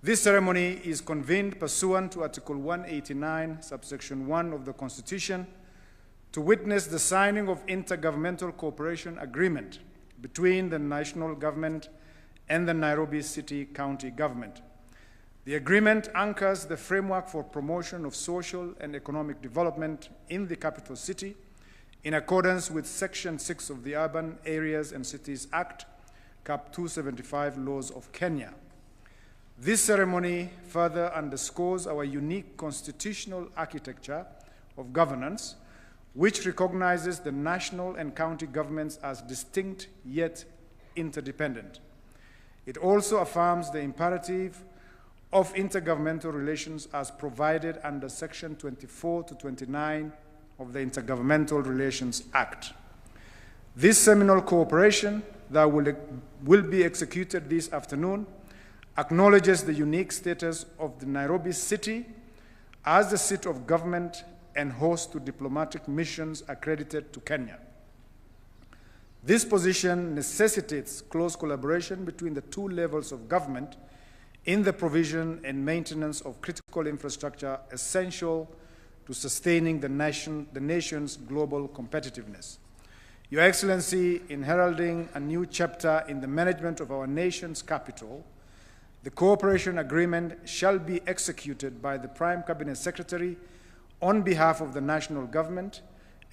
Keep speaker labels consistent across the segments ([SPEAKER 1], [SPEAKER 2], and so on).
[SPEAKER 1] This ceremony is convened pursuant to Article 189, subsection 1 of the Constitution, to witness the signing of Intergovernmental Cooperation Agreement between the national government and the Nairobi City County Government. The agreement anchors the framework for promotion of social and economic development in the capital city in accordance with Section 6 of the Urban Areas and Cities Act, Cap 275 laws of Kenya. This ceremony further underscores our unique constitutional architecture of governance, which recognizes the national and county governments as distinct yet interdependent. It also affirms the imperative of intergovernmental relations as provided under Section 24 to 29 of the Intergovernmental Relations Act. This seminal cooperation that will be executed this afternoon acknowledges the unique status of the Nairobi city as the seat of government and host to diplomatic missions accredited to Kenya. This position necessitates close collaboration between the two levels of government in the provision and maintenance of critical infrastructure essential to sustaining the nation's global competitiveness. Your Excellency, in heralding a new chapter in the management of our nation's capital, the cooperation agreement shall be executed by the Prime Cabinet Secretary on behalf of the national government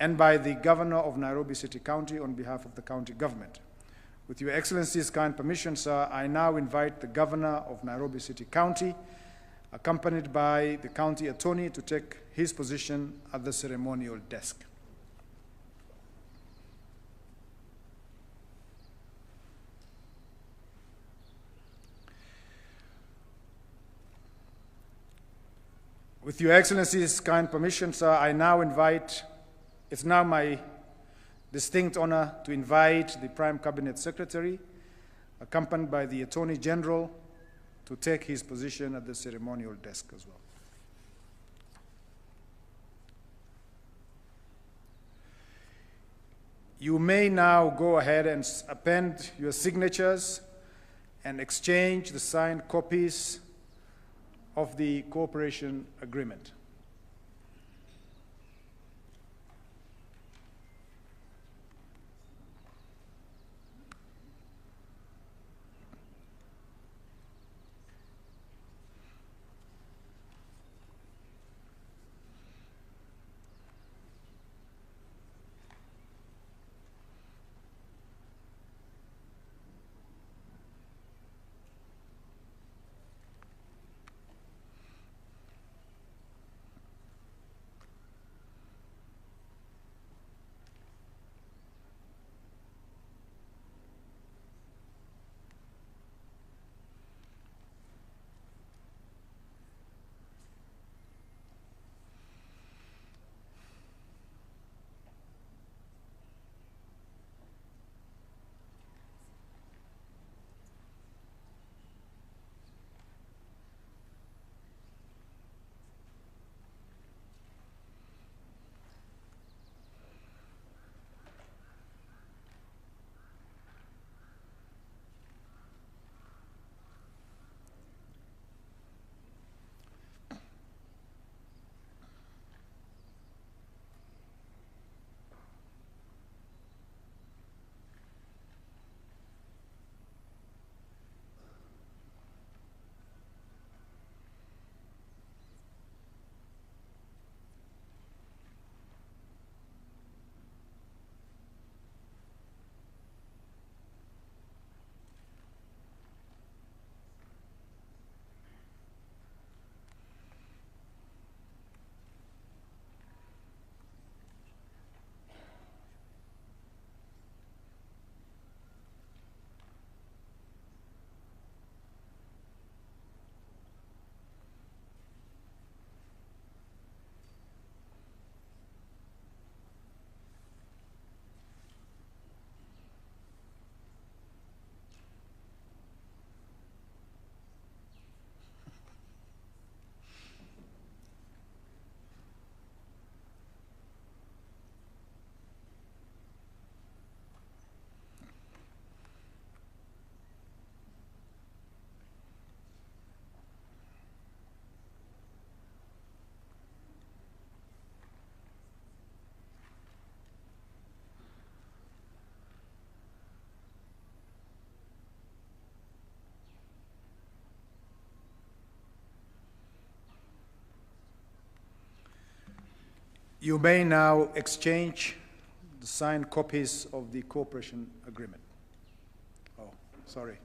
[SPEAKER 1] and by the Governor of Nairobi City County on behalf of the county government. With Your Excellency's kind permission, sir, I now invite the Governor of Nairobi City County, accompanied by the County Attorney, to take his position at the ceremonial desk. With Your Excellency's kind permission, sir, I now invite, it's now my distinct honor to invite the Prime Cabinet Secretary, accompanied by the Attorney General, to take his position at the ceremonial desk as well. You may now go ahead and append your signatures and exchange the signed copies of the cooperation agreement. You may now exchange the signed copies of the cooperation agreement. Oh, sorry.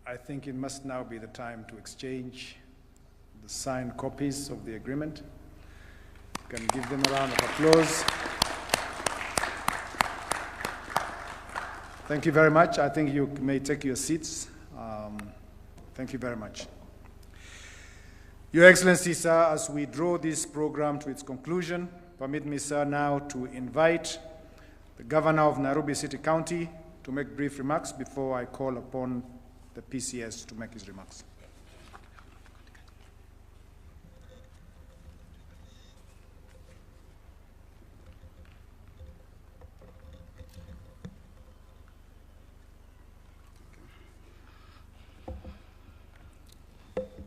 [SPEAKER 1] I think it must now be the time to exchange the signed copies of the agreement. You can give them a round of applause. Thank you very much. I think you may take your seats. Thank you very much. Your Excellency, sir, as we draw this program to its conclusion, permit me, sir, now to invite the Governor of Nairobi City County to make brief remarks before I call upon the PCS to make his remarks.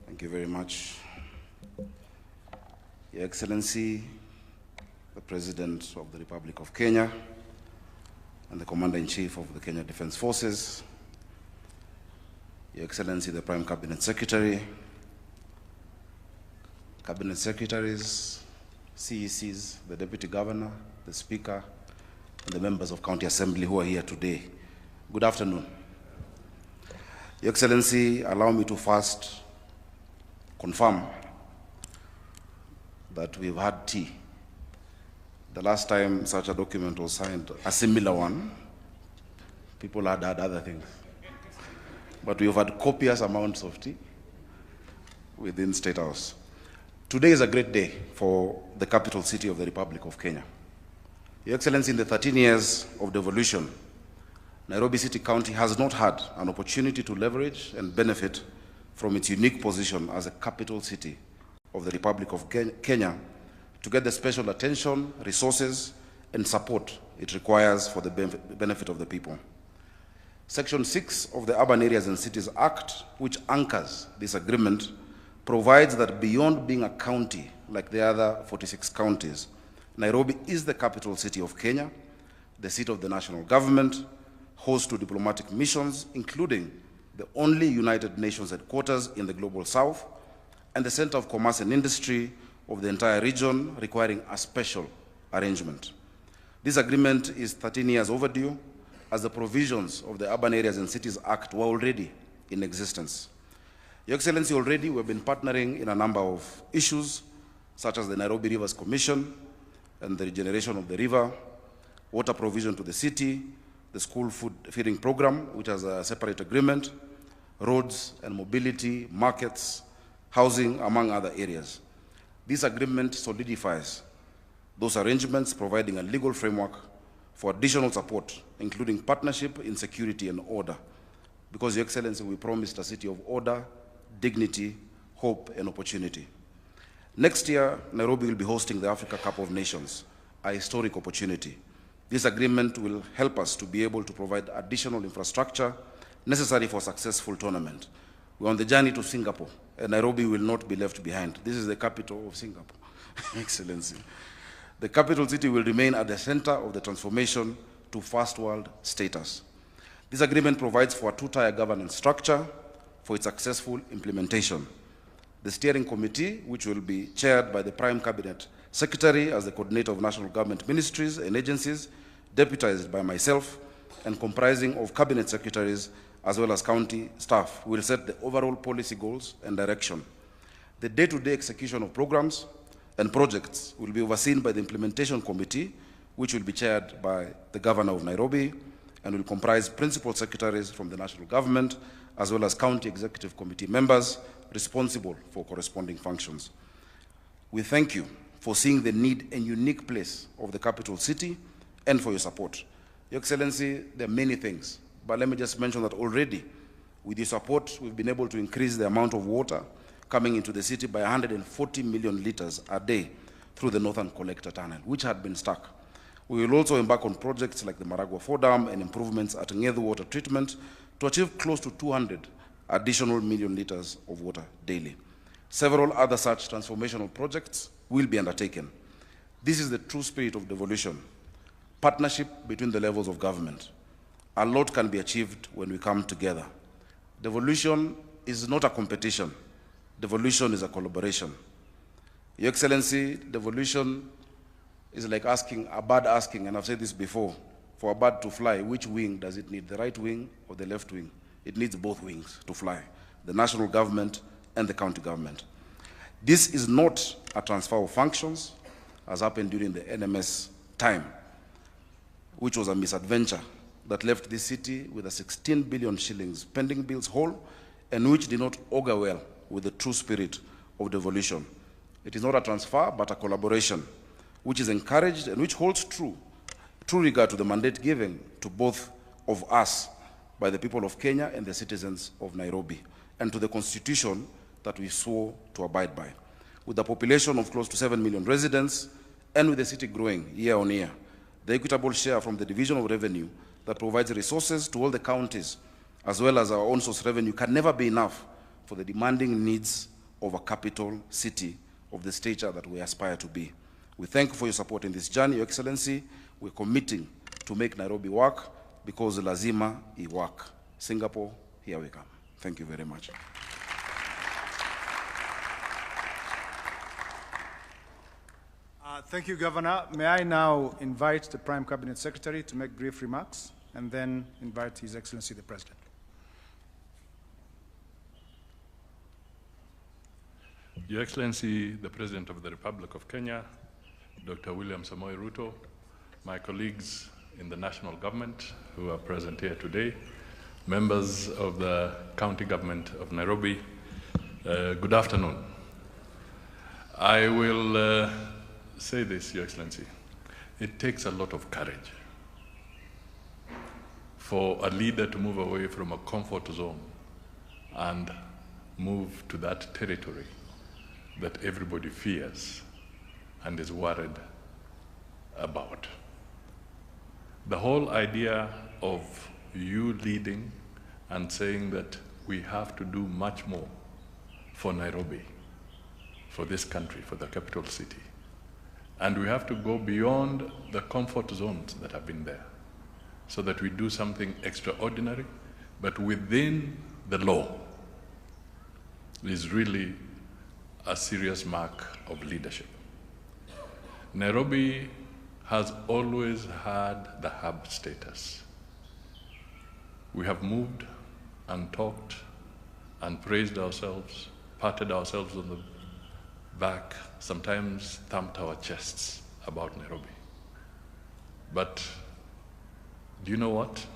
[SPEAKER 2] Thank you very much. Your Excellency, the President of the Republic of Kenya, and the Commander-in-Chief of the Kenya Defense Forces, Your Excellency, the Prime Cabinet Secretary, Cabinet Secretaries, CECs, the Deputy Governor, the Speaker, and the members of County Assembly who are here today. Good afternoon. Your Excellency, allow me to first confirm that we've had tea. The last time such a document was signed, a similar one, people had other things. But we've had copious amounts of tea within State House. Today is a great day for the capital city of the Republic of Kenya. Your Excellency, in the 13 years of devolution, Nairobi City County has not had an opportunity to leverage and benefit from its unique position as a capital city of the Republic of Kenya to get the special attention, resources, and support it requires for the benefit of the people. Section 6 of the Urban Areas and Cities Act, which anchors this agreement, provides that beyond being a county like the other 46 counties, Nairobi is the capital city of Kenya, the seat of the national government, host to diplomatic missions, including the only United Nations headquarters in the Global South, and the center of commerce and industry of the entire region, requiring a special arrangement. This agreement is 13 years overdue, as the provisions of the Urban Areas and Cities Act were already in existence. Your Excellency, already we've been partnering in a number of issues, such as the Nairobi Rivers Commission and the regeneration of the river, water provision to the city, the school food feeding program, which has a separate agreement, roads and mobility, markets, housing, among other areas. This agreement solidifies those arrangements, providing a legal framework for additional support, including partnership in security and order. Because, Your Excellency, we promised a city of order, dignity, hope, and opportunity. Next year, Nairobi will be hosting the Africa Cup of Nations, a historic opportunity. This agreement will help us to be able to provide additional infrastructure necessary for a successful tournament. We're on the journey to Singapore, and Nairobi will not be left behind. This is the capital of Singapore, Excellency. The capital city will remain at the center of the transformation to first world status. This agreement provides for a two-tier governance structure for its successful implementation. The steering committee, which will be chaired by the Prime Cabinet Secretary as the coordinator of national government ministries and agencies, deputized by myself, and comprising of cabinet secretaries as well as county staff, will set the overall policy goals and direction. The day-to-day execution of programs and projects will be overseen by the implementation committee, which will be chaired by the governor of Nairobi and will comprise principal secretaries from the national government as well as county executive committee members responsible for corresponding functions. We thank you for seeing the need and unique place of the capital city and for your support. Your Excellency, there are many things, but let me just mention that already with your support, we've been able to increase the amount of water coming into the city by 140 million liters a day through the Northern Collector Tunnel, which had been stuck. We will also embark on projects like the Maragua 4 Dam and improvements at Ngedu water treatment to achieve close to 200 additional million liters of water daily. Several other such transformational projects will be undertaken. This is the true spirit of devolution, partnership between the levels of government. A lot can be achieved when we come together. Devolution is not a competition. Devolution is a collaboration. Your Excellency, devolution is like asking, a bird asking, and I've said this before, for a bird to fly, which wing does it need, the right wing or the left wing? It needs both wings to fly, the national government and the county government. This is not a transfer of functions, as happened during the NMS time, which was a misadventure that left this city with a 16 billion shillings pending bills hole, and which did not augur well with the true spirit of devolution. It is not a transfer, but a collaboration, which is encouraged and which holds true regard to the mandate given to both of us by the people of Kenya and the citizens of Nairobi, and to the constitution that we swore to abide by. With a population of close to 7 million residents, and with the city growing year on year, the equitable share from the division of revenue that provides resources to all the counties, as well as our own source revenue, can never be enough for the demanding needs of a capital city of the stature that we aspire to be. We thank you for your support in this journey, Your Excellency. We're committing to make Nairobi work, because lazima I work. Singapore, here we come. Thank you very much.
[SPEAKER 1] Thank you, Governor. May I now invite the Prime Cabinet Secretary to make brief remarks, and then invite His Excellency the President.
[SPEAKER 3] Your Excellency, the President of the Republic of Kenya, Dr. William Samoei Ruto, my colleagues in the national government who are present here today, members of the county government of Nairobi, good afternoon. I will say this, Your Excellency. It takes a lot of courage for a leader to move away from a comfort zone and move to that territory that everybody fears and is worried about. The whole idea of you leading and saying that we have to do much more for Nairobi, for this country, for the capital city, and we have to go beyond the comfort zones that have been there so that we do something extraordinary, but within the law, is really a serious mark of leadership. Nairobi has always had the hub status. We have moved and talked and praised ourselves, patted ourselves on the back, sometimes thumped our chests about Nairobi. But do you know what,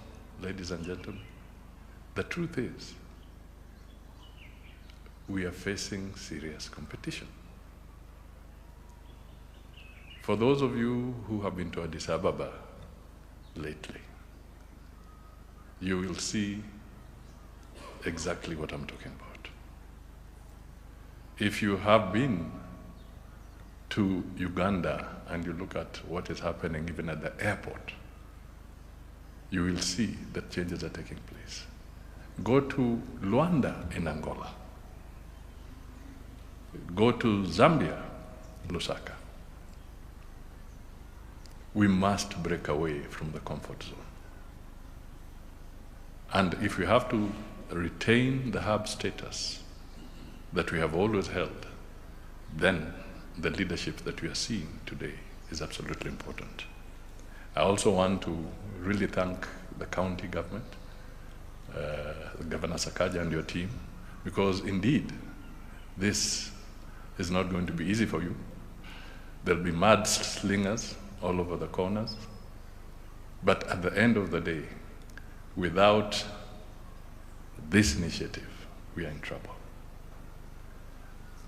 [SPEAKER 3] ladies and gentlemen? The truth is, we are facing serious competition. For those of you who have been to Addis Ababa lately, you will see exactly what I'm talking about. If you have been to Uganda and you look at what is happening even at the airport, you will see that changes are taking place. Go to Luanda in Angola. Go to Zambia, Lusaka. We must break away from the comfort zone. And if we have to retain the hub status that we have always held, then the leadership that we are seeing today is absolutely important. I also want to really thank the county government, Governor Sakaja and your team, because indeed, this is not going to be easy for you. There'll be mudslingers all over the corners. But at the end of the day, without this initiative, we are in trouble.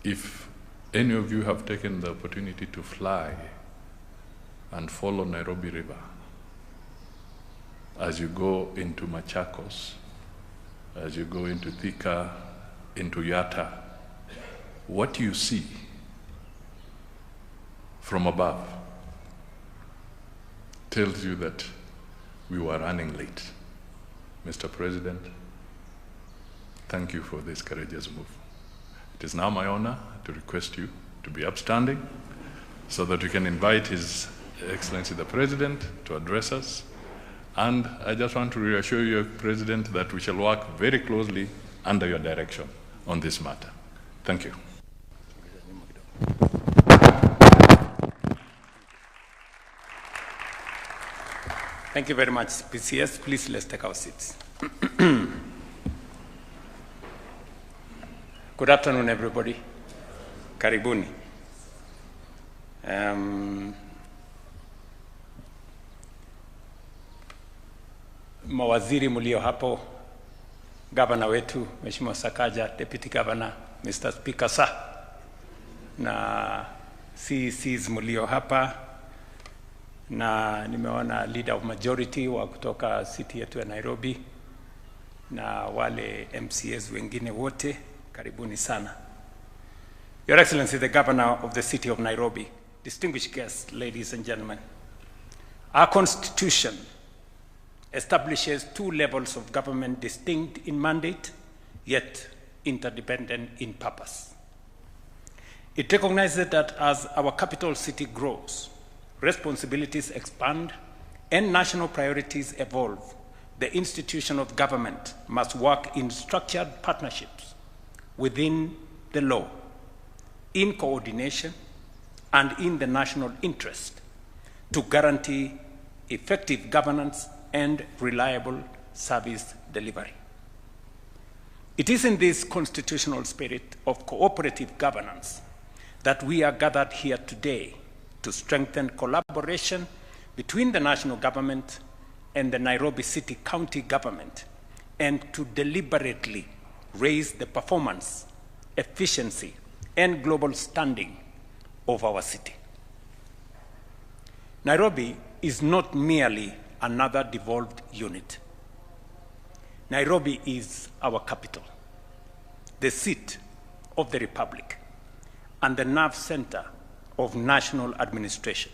[SPEAKER 3] If any of you have taken the opportunity to fly and follow Nairobi River as you go into Machakos, as you go into Thika, into Yatta, what you see from above tells you that we were running late. Mr. President, thank you for this courageous move. It is now my honor to request you to be upstanding so that we can invite His Excellency the President to address us. And I just want to reassure you, President, that we shall work very closely under your direction on this matter. Thank you.
[SPEAKER 4] Thank you very much, PCS. Please, let's take our seats. Good afternoon, everybody. Karibuni. Mawaziri mulio hapo, gavana wetu, Mheshimiwa Sakaja, Deputy Governor, Mr. Speaker, sir, na CECs mulio hapa, na nimeona leader of majority wa kutoka city yetu ya Nairobi, na wale MCAs wengine wote, karibuni sana. Your Excellency, the Governor of the city of Nairobi, distinguished guests, ladies and gentlemen, our Constitution establishes two levels of government distinct in mandate, yet interdependent in purpose. It recognizes that as our capital city grows, responsibilities expand, and national priorities evolve, the institution of government must work in structured partnerships within the law, in coordination, and in the national interest to guarantee effective governance and reliable service delivery. It is in this constitutional spirit of cooperative governance that we are gathered here today to strengthen collaboration between the national government and the Nairobi City County government, and to deliberately raise the performance, efficiency, and global standing of our city. Nairobi is not merely another devolved unit. Nairobi is our capital, the seat of the Republic, and the nerve center of national administration.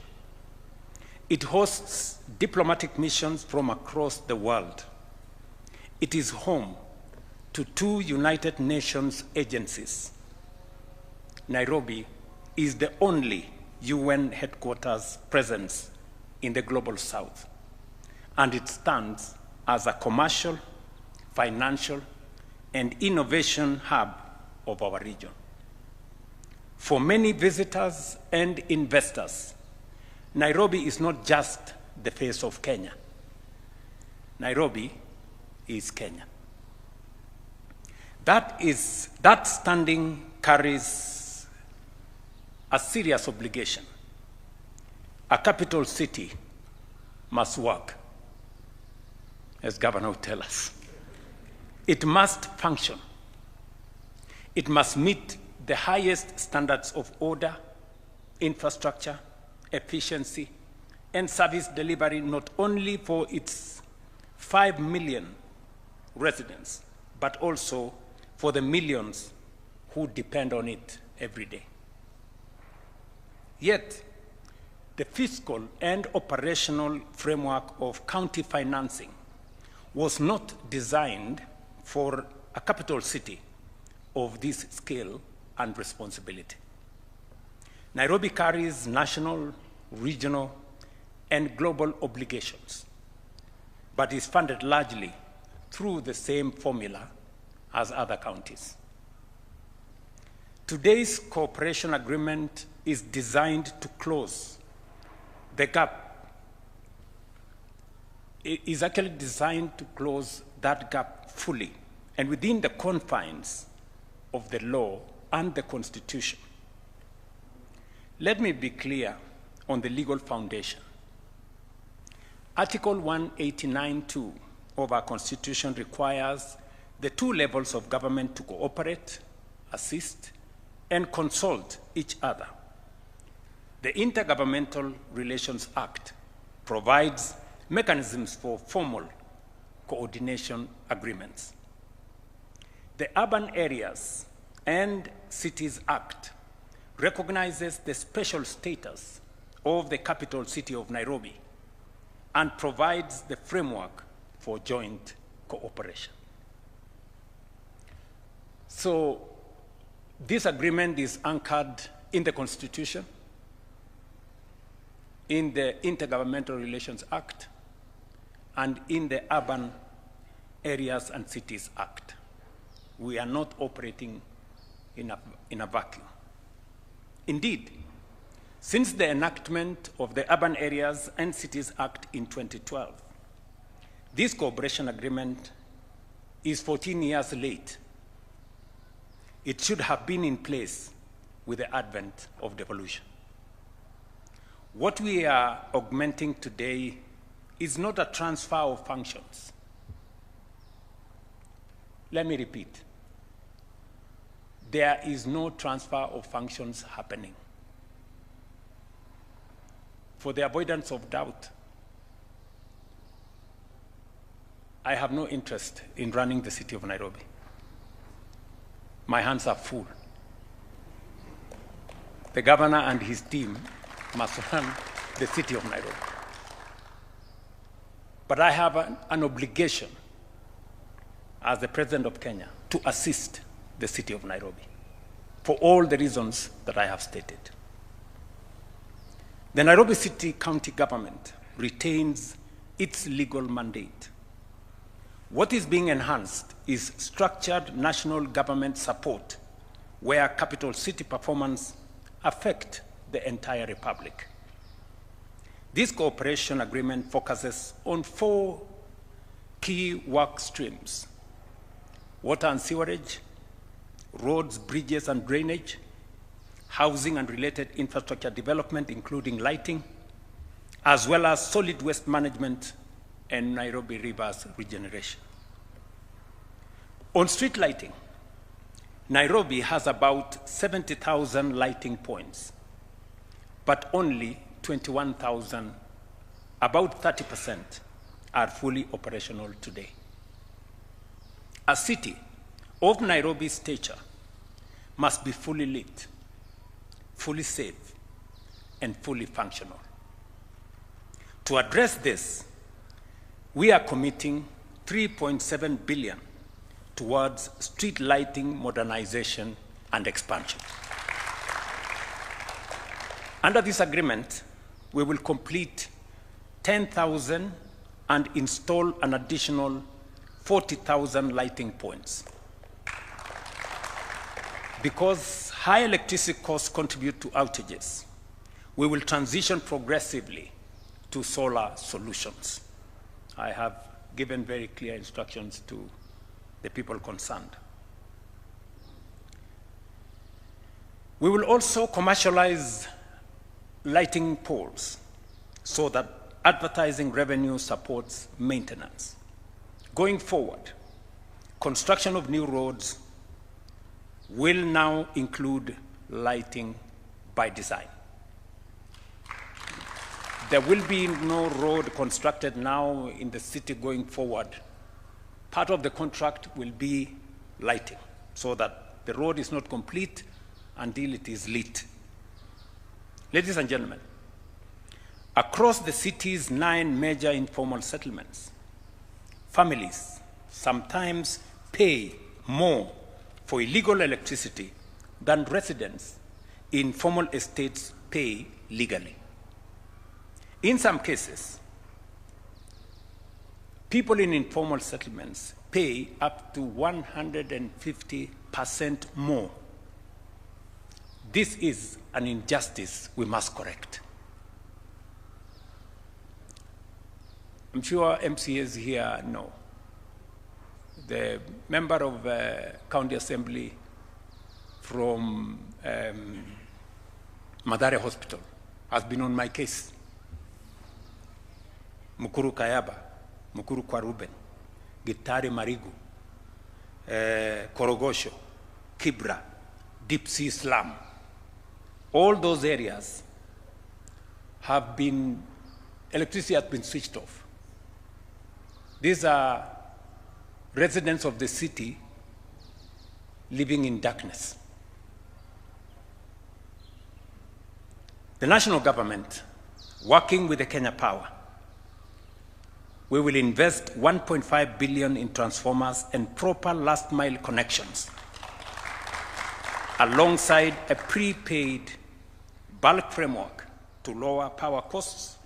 [SPEAKER 4] It hosts diplomatic missions from across the world. It is home to 2 United Nations agencies. Nairobi is the only UN headquarters presence in the global south, and it stands as a commercial, financial, and innovation hub of our region. For many visitors and investors, Nairobi is not just the face of Kenya. Nairobi is Kenya. That standing carries a serious obligation. A capital city must work, as Governor would tell us. It must function. It must meet the highest standards of order, infrastructure, efficiency, and service delivery, not only for its 5 million residents, but also for the millions who depend on it every day. Yet, the fiscal and operational framework of county financing was not designed for a capital city of this scale and responsibility. Nairobi carries national, regional, and global obligations, but is funded largely through the same formula as other counties. Today's cooperation agreement is designed to close the gap. It is actually designed to close that gap fully and within the confines of the law and the Constitution. Let me be clear on the legal foundation. Article 189(2) of our Constitution requires the 2 levels of government to cooperate, assist, and consult each other. The Intergovernmental Relations Act provides mechanisms for formal coordination agreements. The Urban Areas and Cities Act recognizes the special status of the capital city of Nairobi and provides the framework for joint cooperation. So this agreement is anchored in the Constitution, in the Intergovernmental Relations Act, and in the Urban Areas and Cities Act. We are not operating in a vacuum. Indeed, since the enactment of the Urban Areas and Cities Act in 2012, this cooperation agreement is 14 years late. It should have been in place with the advent of devolution. What we are augmenting today is not a transfer of functions. Let me repeat. There is no transfer of functions happening. For the avoidance of doubt, I have no interest in running the city of Nairobi. My hands are full. The governor and his team must run the city of Nairobi. But I have an obligation as the President of Kenya to assist the city of Nairobi for all the reasons that I have stated. The Nairobi City County government retains its legal mandate. What is being enhanced is structured national government support where capital city performance affect the entire republic. This cooperation agreement focuses on 4 key work streams: water and sewerage, roads, bridges and drainage, housing and related infrastructure development, including lighting, as well as solid waste management and Nairobi rivers regeneration. On street lighting, Nairobi has about 70,000 lighting points, but only 21,000, about 30%, are fully operational today. A city of Nairobi's stature must be fully lit, fully safe, and fully functional. To address this, we are committing 3.7 billion towards street lighting modernization and expansion. Under this agreement, we will complete 10,000 and install an additional 40,000 lighting points. Because high electricity costs contribute to outages, we will transition progressively to solar solutions. I have given very clear instructions to the people concerned. We will also commercialize lighting poles so that advertising revenue supports maintenance. Going forward, construction of new roads will now include lighting by design. There will be no road constructed now in the city going forward. Part of the contract will be lighting, so that the road is not complete until it is lit. Ladies and gentlemen, across the city's 9 major informal settlements, families sometimes pay more for illegal electricity than residents in formal estates pay legally. In some cases, people in informal settlements pay up to 150% more. This is an injustice we must correct. I'm sure MCAs here know. The member of County Assembly from Mathare Hospital has been on my case. Mukuru Kayaba, Mukuru Kwaruben, Gitare Marigu, Korogosho, Kibra, Deep Sea Slum. All those areas have been, electricity has been switched off. These are residents of the city living in darkness. The national government, working with the Kenya Power, we will invest 1.5 billion in transformers and proper last mile connections, alongside a prepaid bulk framework to lower power costs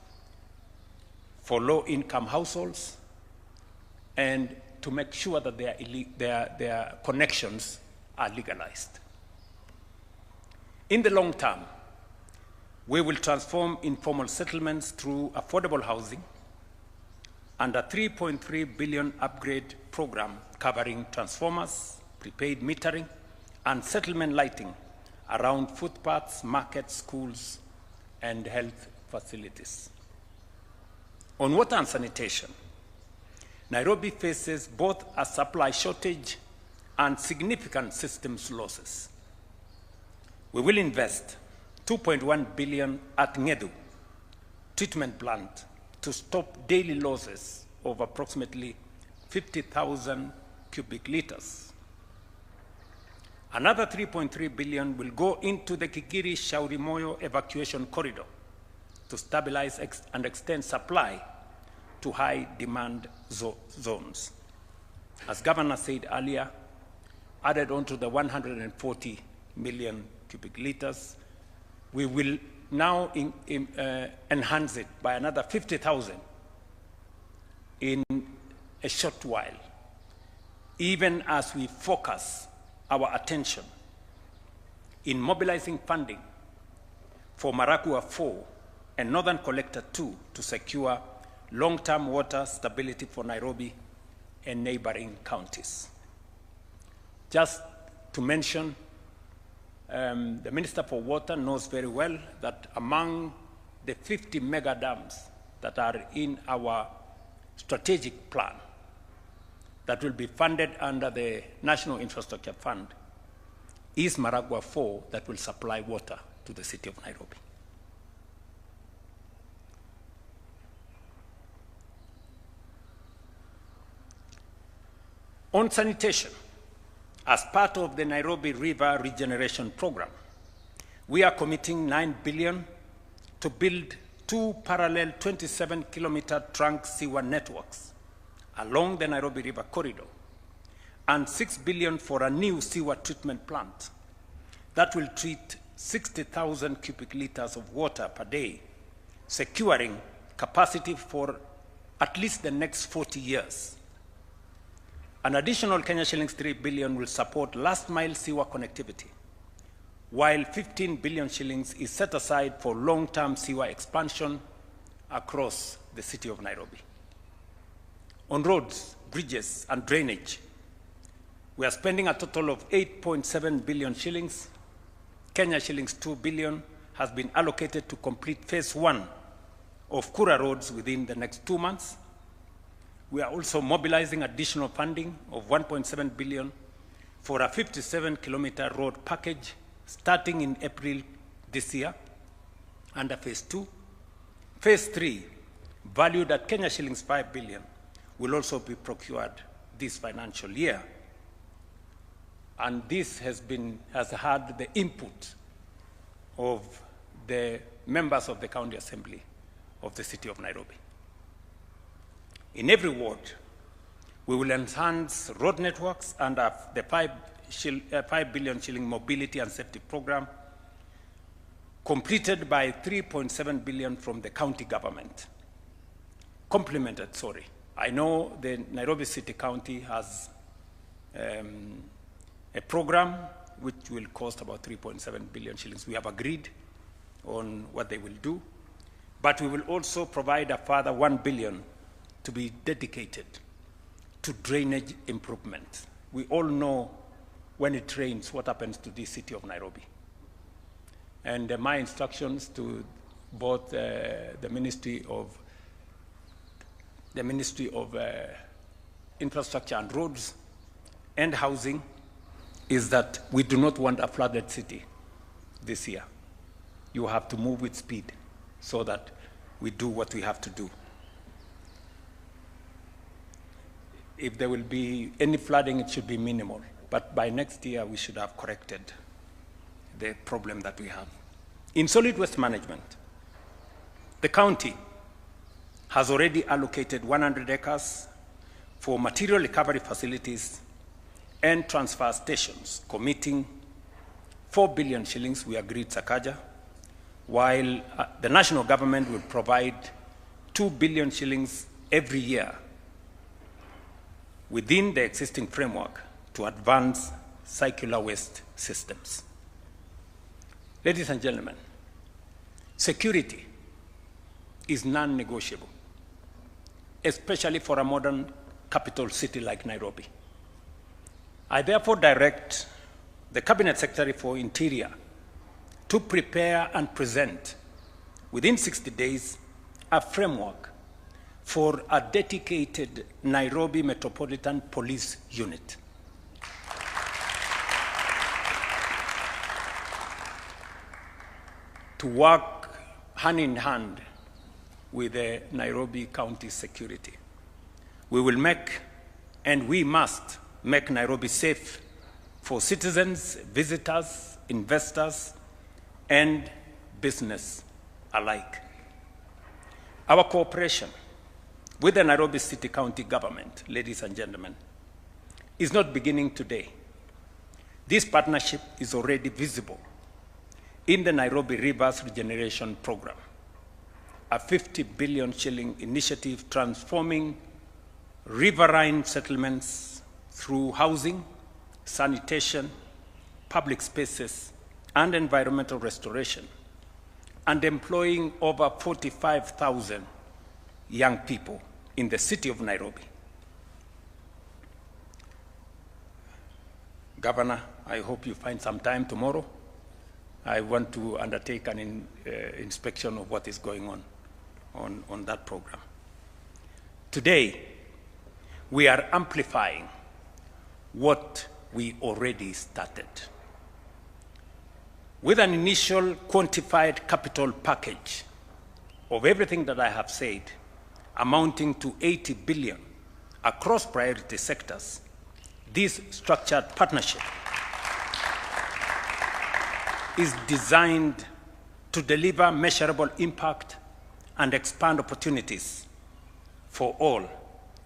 [SPEAKER 4] for low-income households and to make sure that their connections are legalized. In the long term, we will transform informal settlements through affordable housing and a 3.3 billion upgrade program covering transformers, prepaid metering, and settlement lighting around footpaths, markets, schools, and health facilities. On water and sanitation, Nairobi faces both a supply shortage and significant systems losses. We will invest 2.1 billion at Ngedu treatment plant to stop daily losses of approximately 50,000 cubic liters. Another 3.3 billion will go into the Kikiri Shaurimoyo evacuation corridor to stabilize and extend supply to high demand zones. As Governor said earlier, added on to the 140 million cubic liters, we will now enhance it by another 50,000 in a short while, even as we focus our attention in mobilizing funding for Marakua 4 and Northern Collector 2 to secure long-term water stability for Nairobi and neighboring counties. Just to mention, the Minister for Water knows very well that among the 50 mega dams that are in our strategic plan that will be funded under the National Infrastructure Fund is Maragua 4 that will supply water to the city of Nairobi. On sanitation, as part of the Nairobi River Regeneration Program, we are committing 9 billion to build 2 parallel 27-kilometer trunk sewer networks along the Nairobi River corridor, and 6 billion for a new sewer treatment plant that will treat 60,000 cubic liters of water per day, securing capacity for at least the next 40 years. An additional Kenya shillings 3 billion will support last mile sewer connectivity, while 15 billion shillings is set aside for long-term sewer expansion across the city of Nairobi. On roads, bridges, and drainage, we are spending a total of 8.7 billion shillings. Kenya shillings 2 billion has been allocated to complete phase 1 of Kura roads within the next 2 months. We are also mobilizing additional funding of 1.7 billion for a 57-kilometer road package starting in April this year under phase 2. Phase 3, valued at Kenya shillings 5 billion, will also be procured this financial year. And this has had the input of the members of the County Assembly of the City of Nairobi. In every ward, we will enhance road networks under the 5 billion shilling mobility and safety program, completed by 3.7 billion from the county government. Complemented, sorry. I know the Nairobi City County has a program which will cost about 3.7 billion shillings. We have agreed on what they will do, but we will also provide a further 1 billion to be dedicated to drainage improvement. We all know when it rains what happens to the city of Nairobi. And my instructions to both the Ministry of Infrastructure and Roads and Housing is that we do not want a flooded city this year. You have to move with speed so that we do what we have to do. If there will be any flooding, it should be minimal. But by next year, we should have corrected the problem that we have. In solid waste management, the county has already allocated 100 acres for material recovery facilities and transfer stations, committing 4 billion shillings, we agreed Sakaja, while the national government will provide 2 billion shillings every year within the existing framework to advance circular waste systems. Ladies and gentlemen, security is non-negotiable, especially for a modern capital city like Nairobi. I therefore direct the Cabinet Secretary for Interior to prepare and present within 60 days a framework for a dedicated Nairobi Metropolitan Police Unit. To work hand in hand with the Nairobi County Security. We will make, and we must make Nairobi safe for citizens, visitors, investors, and business alike. Our cooperation with the Nairobi City County government, ladies and gentlemen, is not beginning today. This partnership is already visible in the Nairobi Rivers Regeneration Program, a 50 billion shilling initiative transforming riverine settlements through housing, sanitation, public spaces, and environmental restoration, and employing over 45,000 young people in the city of Nairobi. Governor, I hope you find some time tomorrow. I want to undertake an inspection of what is going on that program. Today, we are amplifying what we already started. With an initial quantified capital package of everything that I have said, amounting to 80 billion across priority sectors, this structured partnership is designed to deliver measurable impact and expand opportunities for all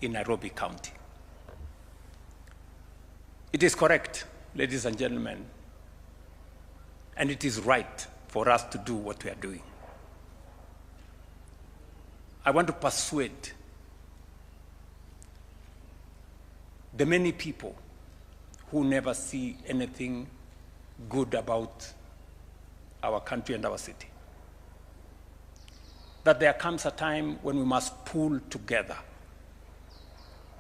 [SPEAKER 4] in Nairobi County. It is correct, ladies and gentlemen, and it is right for us to do what we are doing. I want to persuade the many people who never see anything good about our country and our city that there comes a time when we must pull together.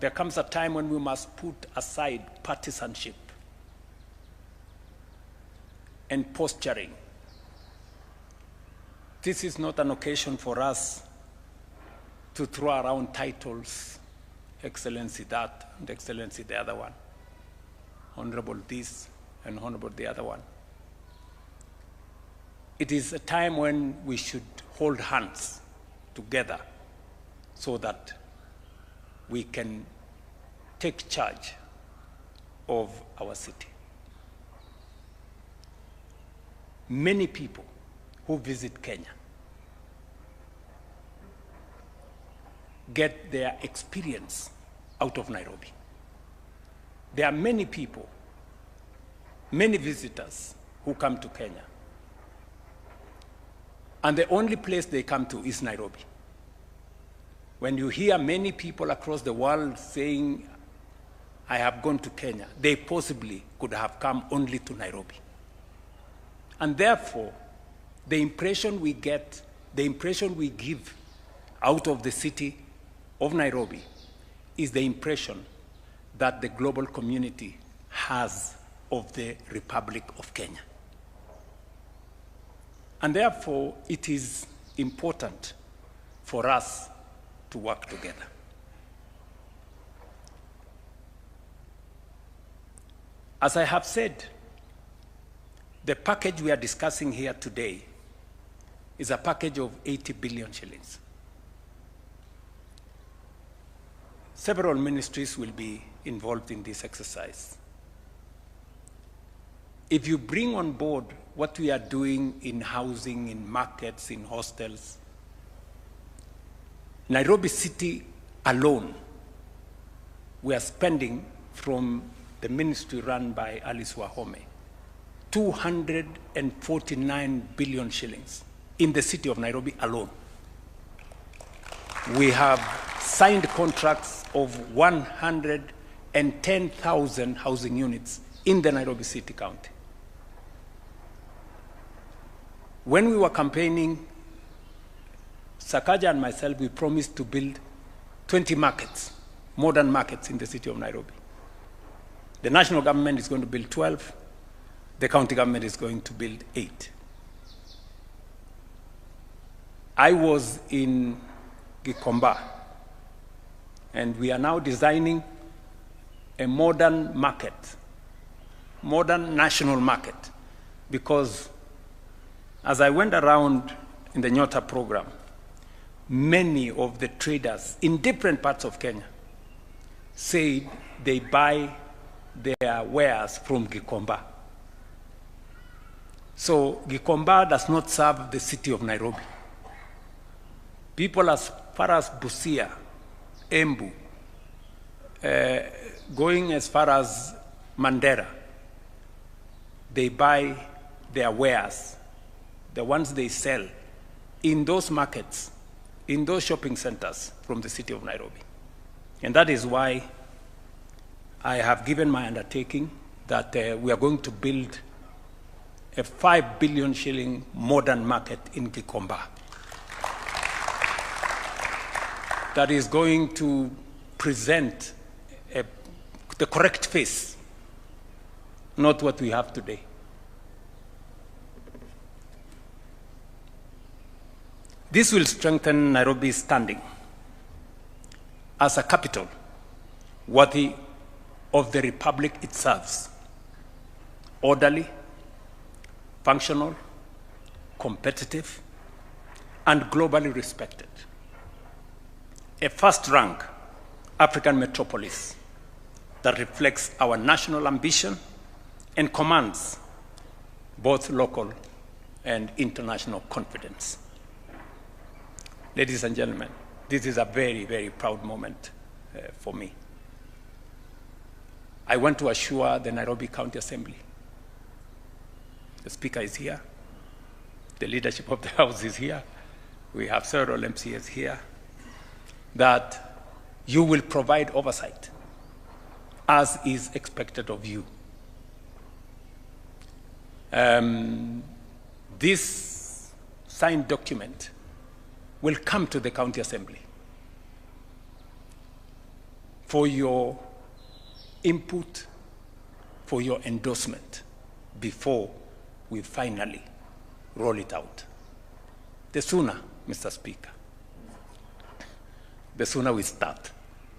[SPEAKER 4] There comes a time when we must put aside partisanship and posturing. This is not an occasion for us to throw around titles, Excellency that, and Excellency the other one, Honorable this, and Honorable the other one. It is a time when we should hold hands together so that we can take charge of our city. Many people who visit Kenya get their experience out of Nairobi. There are many people, many visitors who come to Kenya, and the only place they come to is Nairobi. When you hear many people across the world saying, I have gone to Kenya, they possibly could have come only to Nairobi. And therefore, the impression we get, the impression we give out of the city of Nairobi is the impression that the global community has of the Republic of Kenya. And therefore, it is important for us to work together. As I have said, the package we are discussing here today is a package of 80 billion shillings. Several ministries will be involved in this exercise. If you bring on board what we are doing in housing, in markets, in hostels, Nairobi City alone, we are spending from the ministry run by Alice Wahome, 249 billion shillings in the city of Nairobi alone. We have signed contracts of 110,000 housing units in the Nairobi City County. When we were campaigning, Sakaja and myself, we promised to build 20 markets, modern markets in the city of Nairobi. The national government is going to build 12. The county government is going to build 8. I was in Gikomba, and we are now designing a modern market, modern national market, because as I went around in the Nyota program, many of the traders in different parts of Kenya say they buy their wares from Gikomba. So Gikomba does not serve the city of Nairobi. People as far as Busia, Embu, going as far as Mandera, they buy their wares, the ones they sell, in those markets, in those shopping centers from the city of Nairobi. And that is why I have given my undertaking that we are going to build a 5 billion shilling modern market in Gikomba that is going to present the correct face not what we have today. This will strengthen Nairobi's standing as a capital worthy of the republic it serves, orderly, functional, competitive, and globally respected. A first-rank African metropolis that reflects our national ambition and commands both local and international confidence. Ladies and gentlemen, this is a very, very proud moment for me. I want to assure the Nairobi County Assembly, the Speaker is here, the leadership of the House is here, we have several MCAs here, that you will provide oversight as is expected of you. This signed document will come to the County Assembly for your input, for your endorsement before we finally roll it out. The sooner, Mr. Speaker, the sooner we start,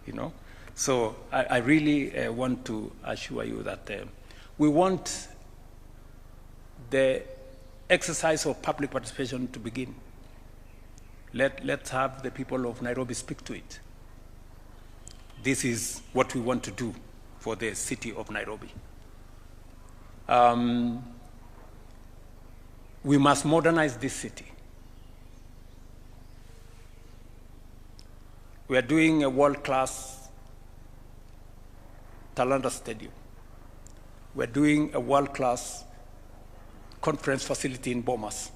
[SPEAKER 4] you know. So I really want to assure you that we want the exercise of public participation to begin. Let's have the people of Nairobi speak to it. This is what we want to do for the city of Nairobi. We must modernize this city. We are doing a world-class Talanta Stadium. We're doing a world-class conference facility in Bomas.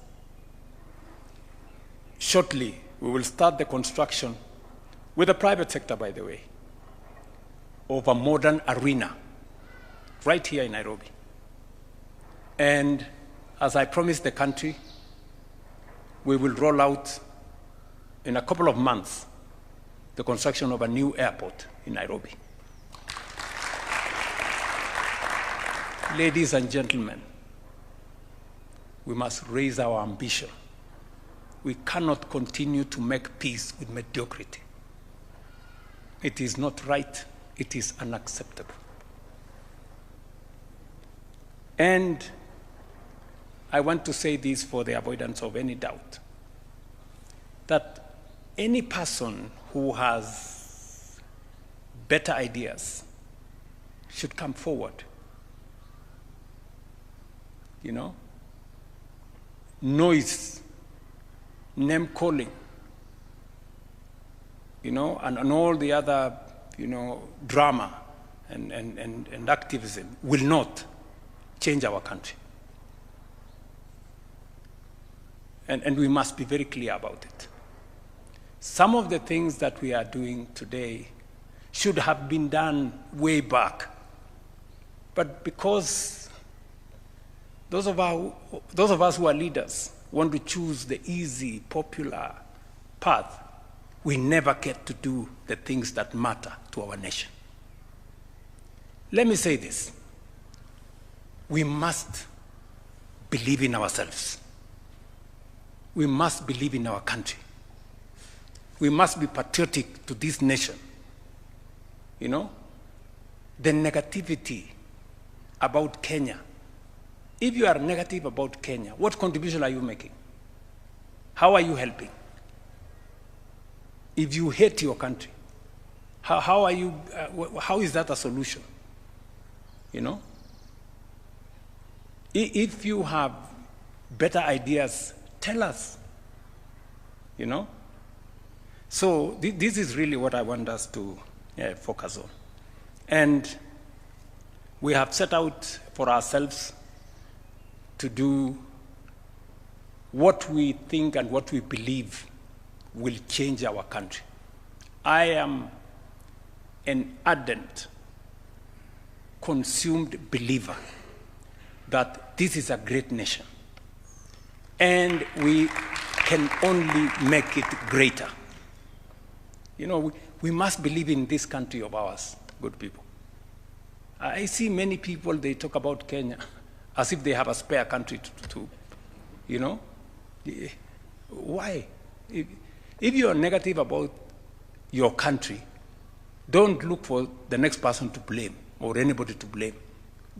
[SPEAKER 4] Shortly, we will start the construction, with the private sector, by the way, of a modern arena right here in Nairobi. And as I promised the country, we will roll out in a couple of months the construction of a new airport in Nairobi. Ladies and gentlemen, we must raise our ambition. We cannot continue to make peace with mediocrity. It is not right. It is unacceptable. And I want to say this for the avoidance of any doubt, that any person who has better ideas should come forward. You know? Noise, name calling, you know, and all the other, you know, drama and activism will not change our country. And we must be very clear about it. Some of the things that we are doing today should have been done way back. But because those of us who are leaders want to choose the easy, popular path, we never get to do the things that matter to our nation. Let me say this. We must believe in ourselves. We must believe in our country. We must be patriotic to this nation. You know, the negativity about Kenya. If you are negative about Kenya, what contribution are you making? How are you helping? If you hate your country, how is that a solution? You know? If you have better ideas, tell us. You know? So this is really what I want us to focus on. And we have set out for ourselves to do what we think and what we believe will change our country. I am an ardent, consumed believer that this is a great nation, and we can only make it greater. You know, we must believe in this country of ours, good people. I see many people, they talk about Kenya as if they have a spare country to you know. Why? If you are negative about your country, don't look for the next person to blame or anybody to blame.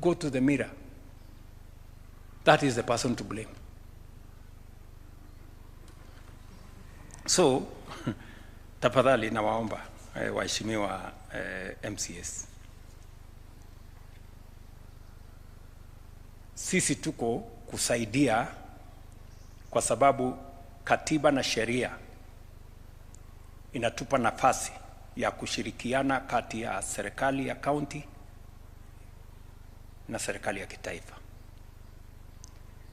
[SPEAKER 4] Go to the mirror. That is the person to blame. So, tafadhali nawaomba waheshimiwa MCS. Sisi tuko kusaidia kwa sababu katiba na sheria inatupa nafasi ya kushirikiana kati ya serikali ya kaunti na serikali ya kitaifa.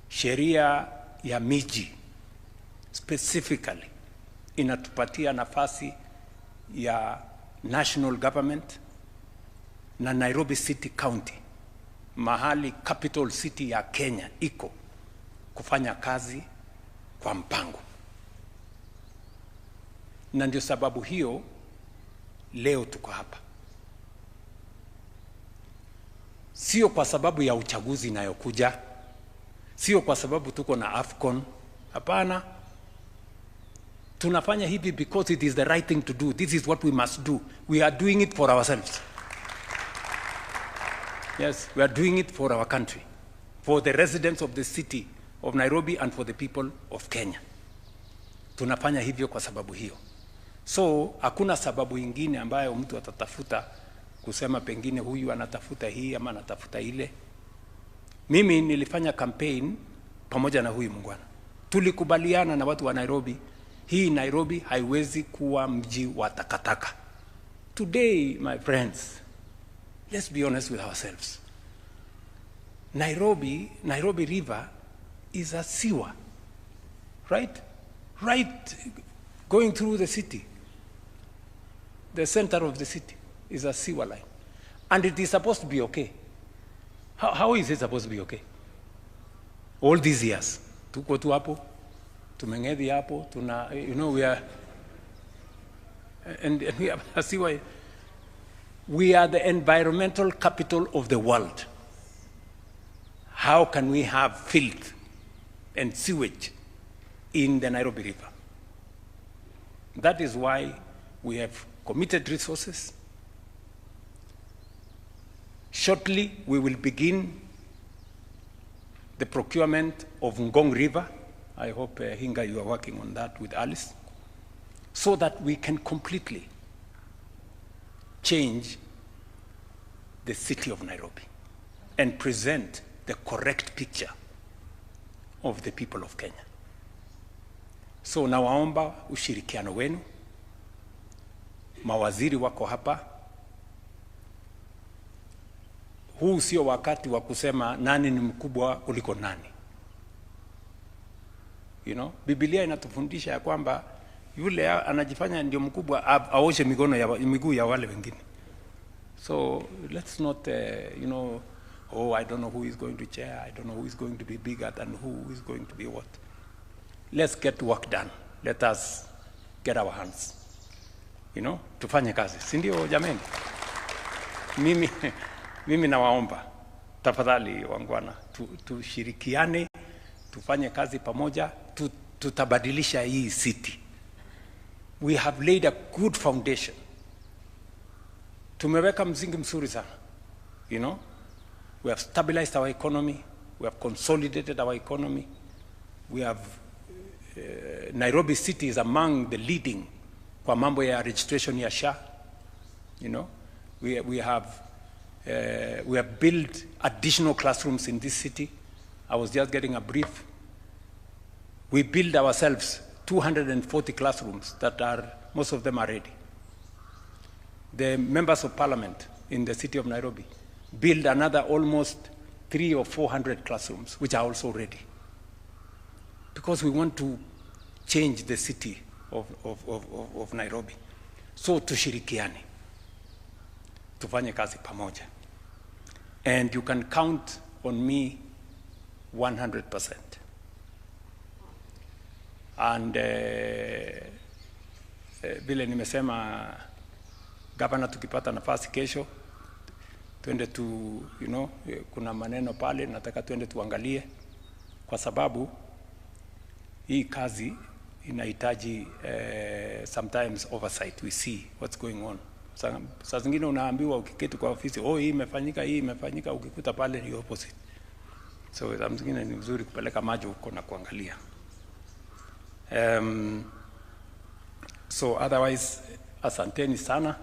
[SPEAKER 4] Sheria ya miji specifically inatupatia nafasi ya national government na Nairobi City County, mahali capital city ya Kenya iko, kufanya kazi kwa mpango. Na ndio sababu hiyo leo tuko hapa. Sio kwa sababu ya uchaguzi inayokuja, sio kwa sababu tuko na AFCON, hapana. Tunafanya hivi because it is the right thing to do. This is what we must do. We are doing it for ourselves. Yes, we are doing it for our country, for the residents of the city of Nairobi and for the people of Kenya. Tunafanya hivyo kwa sababu hiyo. So, hakuna sababu ingine ambayo mtu atatafuta kusema pengine huyu anatafuta hii ama anatafuta ile. Mimi nilifanya campaign pamoja na huyu mungwana. Tulikubaliana na watu wa Nairobi, hii Nairobi haiwezi kuwa mji wa takataka. Today, my friends, let's be honest with ourselves. Nairobi River is a sewer, right? Right, going through the city. The center of the city is a sewer line. And it is supposed to be okay. How is it supposed to be okay? All these years, tuko tu hapo, tumengedi hapo, we are, and we are a sewer. We are the environmental capital of the world. How can we have filth and sewage in the Nairobi River? That is why we have committed resources. Shortly, we will begin the procurement of Ngong River. I hope, Hinga, you are working on that with Alice, so that we can completely change the city of Nairobi and present the correct picture of the people of Kenya. So nawaomba ushirikiano wenu. Mawaziri wako hapa. Huu sio wakati wa kusema nani ni mkubwa kuliko nani. You know, Biblia inatufundisha ya kwamba yule anajifanya ndio mkubwa aoshe miguu ya wale wengine. So let's not, I don't know who is going to chair, I don't know who is going to be bigger than who is going to be what. Let's get work done. Let us get our hands. Tufanye kazi. Si ndio jameni? Mimi nawaomba, tafadhali wangwana, tushirikiane, tufanye kazi pamoja, tutabadilisha hii city. We have laid a good foundation. Tumeweka msingi mzuri sana. We have stabilized our economy, we have consolidated our economy. We have Nairobi City is among the leading kwa mambo ya registration ya SHA. We have built additional classrooms in this city. I was just getting a brief. We built ourselves 240 classrooms that are, most of them are ready. The members of parliament in the city of Nairobi build another almost 300 or 400 classrooms, which are also ready. Because we want to change the city of Nairobi. So tushirikiane. Tufanye kazi pamoja. And you can count on me 100%. And vile nimesema, gavana tukipata nafasi kesho, twende tu, kuna maneno pale nataka twende tuangalie, kwa sababu hii kazi inahitaji sometimes oversight. We see what's going on. Saa zingine unaambiwa ukiketi kwa ofisi, hii imefanyika, ukikuta pale ni opposite. So saa zingine ni vizuri kupeleka macho huko na kuangalia. So otherwise, asanteni sana.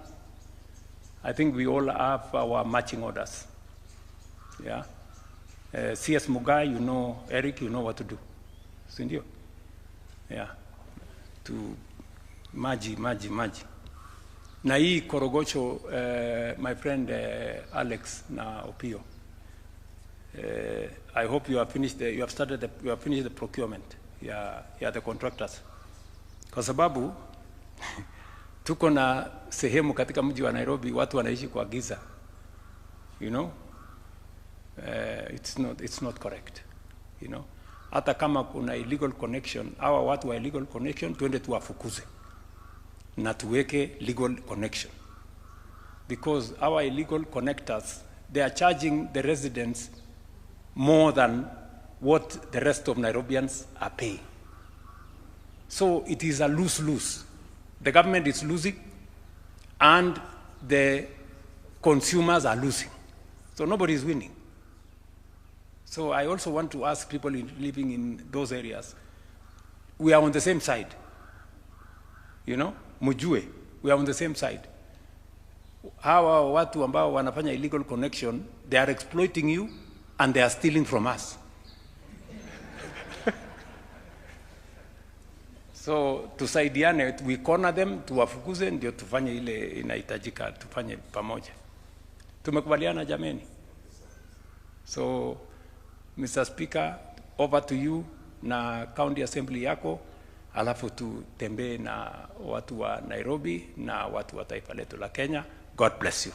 [SPEAKER 4] I think we all have our marching orders. Yeah. CS Mugai, Eric, you know what to do. Sindio? Yeah. To maji. Na hii Korogocho, my friend Alex na Opio. I hope you have finished you have finished the procurement. The contractors. Kwa sababu tuko na sehemu katika mji wa Nairobi watu wanaishi kwa giza. It's not correct. Hata kama kuna illegal connection, hawa watu wa illegal connection tuende tuwafukuze na tuweke legal connection, because our illegal connectors, they are charging the residents more than what the rest of Nairobians are paying. So it is a lose-lose. The government is losing and the consumers are losing. So nobody is winning. So I also want to ask people living in those areas, we are on the same side. Mujue, we are on the same side. Hawa watu ambao wanafanya illegal connection, they are exploiting you and they are stealing from us. So tusaidiane, we corner them, tuwafukuze, ndio tufanye ile inahitajika, tufanye pamoja. Tumekubaliana jameni? So Mr. Speaker, over to you na county assembly yako, alafu tutembee na watu wa Nairobi na watu wa taifa letu la Kenya. God bless you.